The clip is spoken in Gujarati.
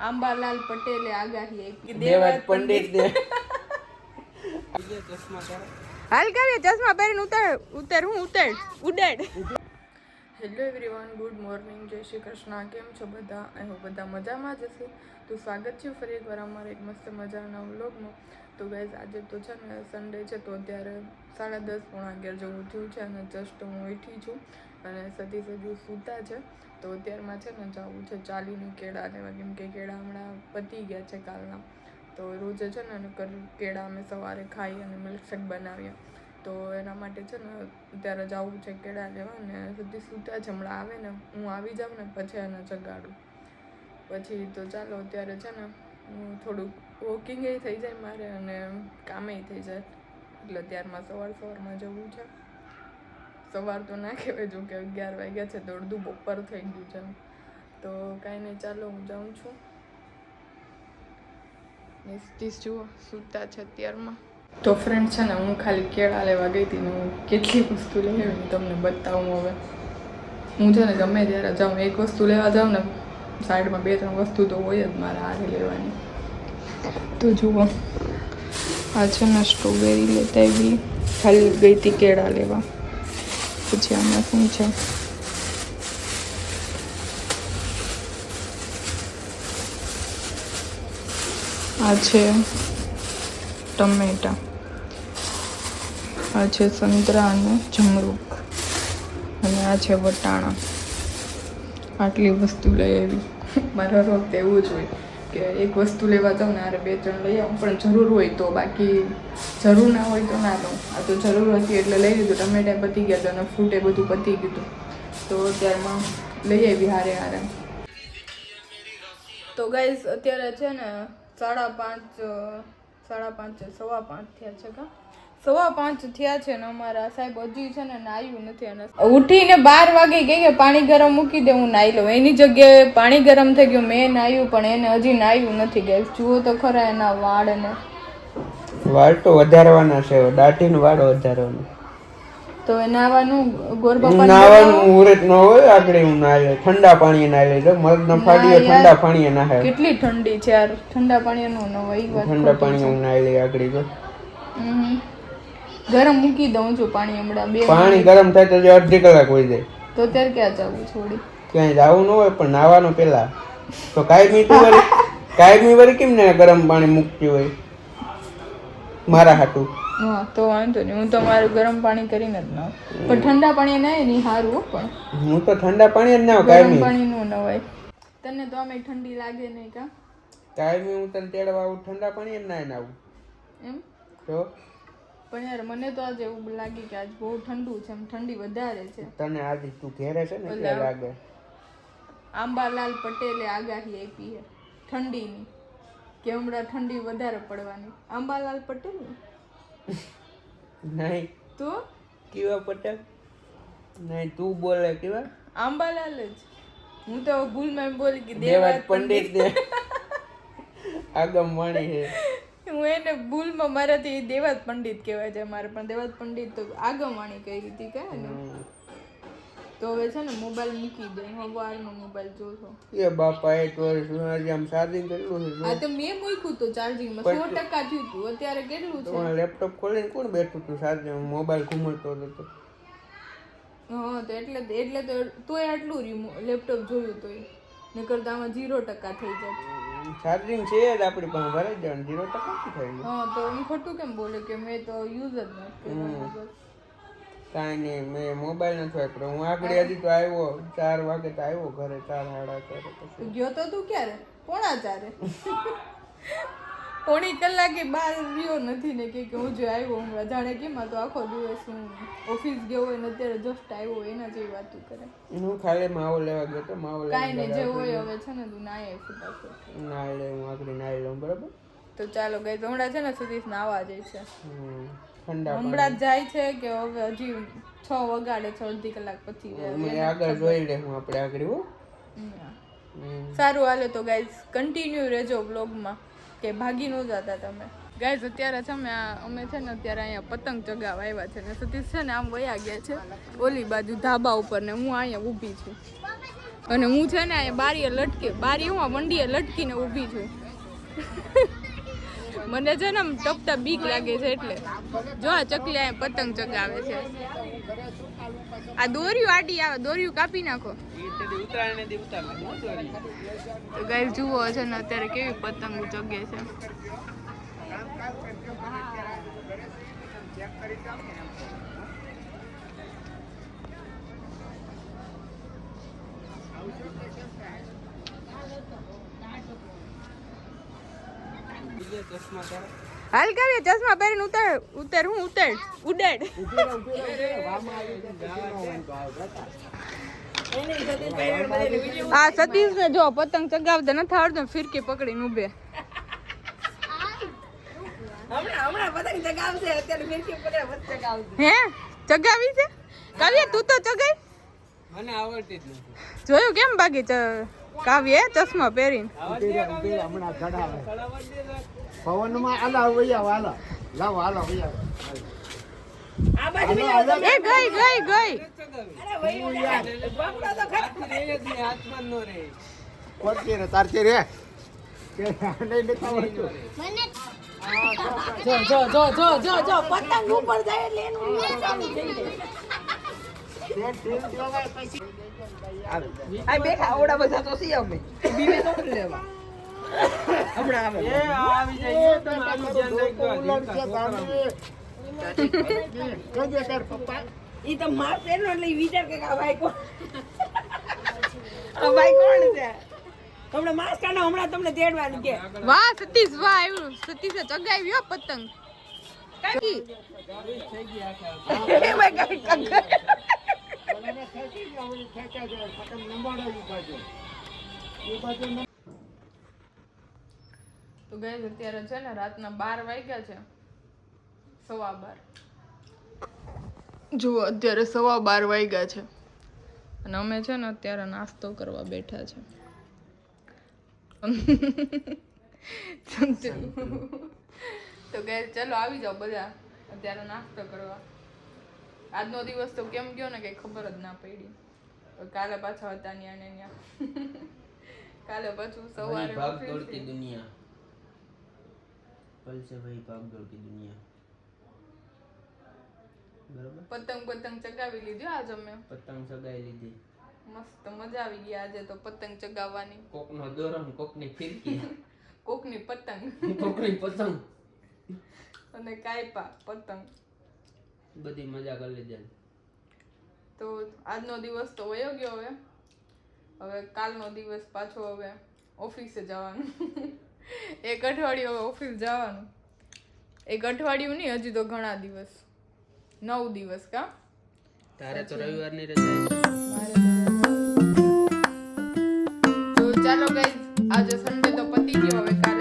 આંબાલાલ પટેલે આગાહી આપી દેવાત પંડિત ને હાલ કરીએ ચશ્મા પહેરીને ઉતર ઉડાડ. હેલો એવરીવન, ગુડ મોર્નિંગ, જય શ્રી કૃષ્ણ. કેમ છો બધા? અહીં બધા મજામાં જ હશે. તો સ્વાગત છે ફરી એકવાર અમારા એક મસ્ત મજાના વ્લોગમાં. તો ગાઈઝ આજે તો છે ને સન્ડે છે, તો અત્યારે 10:30 પોણા 11 જેવું થયું છે અને જસ્ટ હું ઉઠી છું અને સતીશ હજુ સૂતા છે. તો અત્યારમાં છે ને જવું છે ચાલીને કેળા લેવા, કેમ કે કેળા હમણાં પતી ગયા છે કાલના. તો રોજે છે ને કેળા અમે સવારે ખાઈ અને મિલ્કશેક બનાવીએ. તો એના માટે છે ને અત્યારે જવું છે કેળા લેવા ને સુધી સૂતા છે. હમણાં આવે ને હું આવી જાઉં ને પછી એને જગાડું. પછી તો ચાલો અત્યારે છે ને થોડુંક વોકિંગ થઈ જાય મારે અને કામે થઈ જાય. એટલે અત્યારમાં સવારમાં જવું છે. સવાર તો ના કહેવાય, જો કે 11 વાગ્યા છે તો અડધું બપોર થઈ ગયું છે. તો કાંઈ નહીં, ચાલો હું જાઉં છું. નિસ્તીશ જુઓ સૂતા છે અત્યારમાં. તો ફ્રેન્ડ છે ને હું ખાલી કેળા લેવા ગઈ હતી ને હું કેટલી વસ્તુ લઈ આવી તમને બતાવું. હવે હું છે ને ગમે ત્યારે જાઉં, એક વસ્તુ લેવા જાઉં ને સાઈડમાં 2-3 વસ્તુ તો હોય જ મારે હારે લેવાની. તો જુઓ આ છે ને સ્ટ્રોબેરી લેતા આવી, ખાલી ગઈ હતી કેળા લેવા. પછી આમાં શું છે, આ છે ટમેટા, આ છે સંતરા અને જમરૂખ, અને આ છે વટાણા. આટલી વસ્તુ લઈ આવી. મારા વખતે એવું જ હોય કે એક વસ્તુ લેવા જાઉં ને આરે 2-3 લઈ આવું, પણ જરૂર હોય તો, બાકી જરૂર ના હોય તો ના લઉં. આ તો જરૂર હતી એટલે લઈ લીધું. ટમેટા પતી ગયા હતા અને ફ્રૂટ એ બધું પતી ગયું. તો અત્યારમાં લઈ આવી હારે. તો ગાઈઝ અત્યારે છે ને 5:30 થયા છે. 5:15 થયા છે ને અમારા સાહેબ હજી છે ને નાહ્યું નથી. અને ઉઠીને 12 વાગે કે પાણી ગરમ મૂકી દે, હું નાહી લઉં. એની જગ્યાએ પાણી ગરમ થઈ ગયું, મેં નાહ્યું પણ એને હજી નાહ્યું નથી. ગાઈઝ જુઓ તો ખરા એના વાળને. વાળ તો વધારવાના છે, દાઢીનું વાળ વધારવાનું. તો એ નાવાનું ગોરબાપા નાવાનું મુહૂર્ત ન હોય. આગળ હું નાહી ઠંડા પાણીએ નાહી લેજો. મગનો ફાડીઓ ઠંડા પાણીએ નાહે. કેટલી ઠંડી છે યાર, ઠંડા પાણીએ નો નવાય. ઠંડા પાણીએ હું નાહી લઈ આગળ તો. ગરમ મૂકી દઉં છું પાણી હમણાં. પાણી ગરમ થાય તો અડધી કલાક હોય જાય. તો અત્યારે ક્યાં જવું? છોડી ક્યાંય જવું ન હોય, પણ નાવાનું પેલા તો કાયમી વળી કેમ ને ગરમ પાણી મૂકતી હોય મારા હાટું. હા તો વાંધો નહીં, હું તો મારું ગરમ પાણી કરીને જ નાવ. પણ ઠંડા પાણી નાય નહીં સારું. પણ હું તો ઠંડા પાણી જ નાવ. ગરમ પાણી નું નવાય. તને તો અમે ઠંડી લાગે નહીં કા? કાયમી હું તને તેડવા આવું ઠંડા પાણી જ નાય નાવું એમ તો. પણ યાર મને તો આજે એવું લાગે કે આજ બહુ ઠંડુ છે, એમ ઠંડી વધારે છે. તને આજે તું ઘેરે છે ને એટલે લાગે. આંબાલાલ પટેલે આગાહી આપી છે ઠંડીની, કે હમણાં ઠંડી વધારે પડવાની. આંબાલાલ પટેલ નહીં તો કેવા પટેલ નહીં, તું બોલે કેવા આંબાલાલ જ. હું તો ભૂલમાં એમ બોલી કે દેવાત પંડિત ને આગમ વાણી છે. હું એને ભૂલમાં મારાથી દેવાત પંડિત કહેવાય છે મારે, પણ દેવાત પંડિત તો આગમવાણી કહી હતી કે ને. તો હવે છે ને મોબાઈલ મૂકી દે, સવારનો મોબાઈલ જોશો. એ બાપા 1 વર્ષ આમ ચાર્જિંગ કેટલું છે? હા તો મેં મૂક્યું તો ચાર્જિંગમાં 100% થયું હતું. અત્યારે કેટલું છે? લેપટોપ ખોલીને કોણ બેઠું હતું ચાર્જિંગ? મોબાઈલ ઘૂમતો હતો. હા તો એટલે તો તોય આટલું રહ્યું લેપટોપ જોયું તોય, નકર તો આમાં 0% થઈ જાય. ચાર્જિંગ છે જ આપણી પાસે, ભરાઈ જવાનું. 0% થઈ ગયું. હા તો હું ખોટું કેમ બોલે કે મેં તો યુઝ જ નથી કર્યો. કાંઈ નહીં, મેં મોબાઈલ નથી વાપર્યો. હું આગળ હજી તો આવ્યો 4 વાગે તો આવ્યો ઘરે, 4-4:30 પછી ગયો તો તું ક્યારે? 3:45 પોણી કલાકે બહાર રહ્યો નથી ને કે હું જો આવ્યો. હું જાણે કેમ તો આખો દિવસ હું ઓફિસ ગયો હોય ને અત્યારે જસ્ટ આવ્યો એના જેવી વાતું કરે. હું ખાલી માવો લેવા ગયો તો માવો કાંઈ નહીં, જે હોય હવે છે ને તું નાય ફટાફટ નાઈ લે. હું આગળ નાઈ લઉં બરાબર. તો ચાલો ગઈ હમણાં છે ને સુધી નાવા જાય છે. ઠંડા હમણાં જ જાય છે કે હવે હજી 6 વાગે છે, અડધી કલાક પછી મેં આગળ જોઈ લે. હું આપણે આગળ હો. સારું હાલે તો ગાઈઝ કન્ટિન્યુ રહેજો વ્લોગમાં, કે ભાગી ન જતા તમે. ગાઈઝ અત્યારે છે અમે છે ને અત્યારે અહીંયા પતંગ ચગાવવા આવ્યા છે ને સતીશ છે ને આમ વયા ગયા છે ઓલી બાજુ ધાબા ઉપર ને હું અહીંયા ઊભી છું અને હું છે ને અહીંયા બારી હું વંડીએ લટકીને ઊભી છું મને છે ને આમ ટપતા બીક લાગે છે એટલે જો આ ચકલી અહીંયા પતંગ ચગાવે છે આ દોર્યું આડી આવે દોર્યું કાપી નાખો તો ગાઈઝ જુઓ છે ને અત્યારે કેવી પતંગ ચગે છે હાલ કાવ્ય ચશ્મા પહેરીને ઉતર હું ઉડેડ હા સતીશ ને જો પતંગ ચગાવતા નથી આવડતું ફિરકી પકડીને ઉભે હે ચગાવી છે કાવ્ય તું તો ચગાઈ મને આવડતી જ નથી જોયું કેમ બાકી કાવ્ય ચશ્મા પહેરીને હમણાં ચડાવે પવનમાં આલા વૈયા વાલા લાવ હાલો વૈયા એ ગઈ કોટકી રે તારથી રે જો પતંગ ઉપર જાય એટલે એનું આ બેઠા ઓડા બધા તો સી અમે બીવે તો લેવા હમણાં આવે એ આવી જાય તમે આનું ધ્યાન રાખજો ઈ તો માર તેનો એટલે વિચાર કે આ ભાઈ કોણ છે હમણાં માસ કાઢો હમણાં તમને તેડવાનું કે વાહ સતીશ વાહ આવ્યું સતીશે ચગાવ્યો પતંગ કાકી તો ગાઈઝ અત્યારે છે ને રાતના 12 વાગ્યા છે 12:15 જુઓ અત્યારે 12:15 વાગ્યા છે અને અમે છે ને અત્યારે નાસ્તો કરવા બેઠા છે તો ગાઈઝ ચલો આવી જાઓ બધા અત્યારે નાસ્તો કરવા આજનો દિવસ તો કેમ ગયો ને કઈ ખબર જ ના પડી કાલે પાછા હતા ન્યા કાલે પાછું સવારે भाग दौड़ की दुनिया कल से वही भाग दौड़ की दुनिया बराबर પતંગ ચગાવી લીધી આજ અમે પતંગ સગાઈ લીધી મસ્ત મજા આવી ગઈ આજે તો પતંગ ચગાવવાની કોકનો દોરો ને કોકની ફિરકી કોકની પતંગ કોકની પતંગ અને કાયપા પતંગ બધી મજા કરી લીધી તો આજનો દિવસ તો વયો ગયો હવે કાલનો દિવસ પાછો હવે ઓફિસે જવાનું એક અઠવાડિયું હવે ઓફિસ જવાનું એક અઠવાડિયું નહીં હજી તો ઘણા દિવસ 9 દિવસ કા તારે તો રવિવારની રજા તો ચાલો ગાઈસ આજે સન્ડે તો પતી ગયો હવે કાલે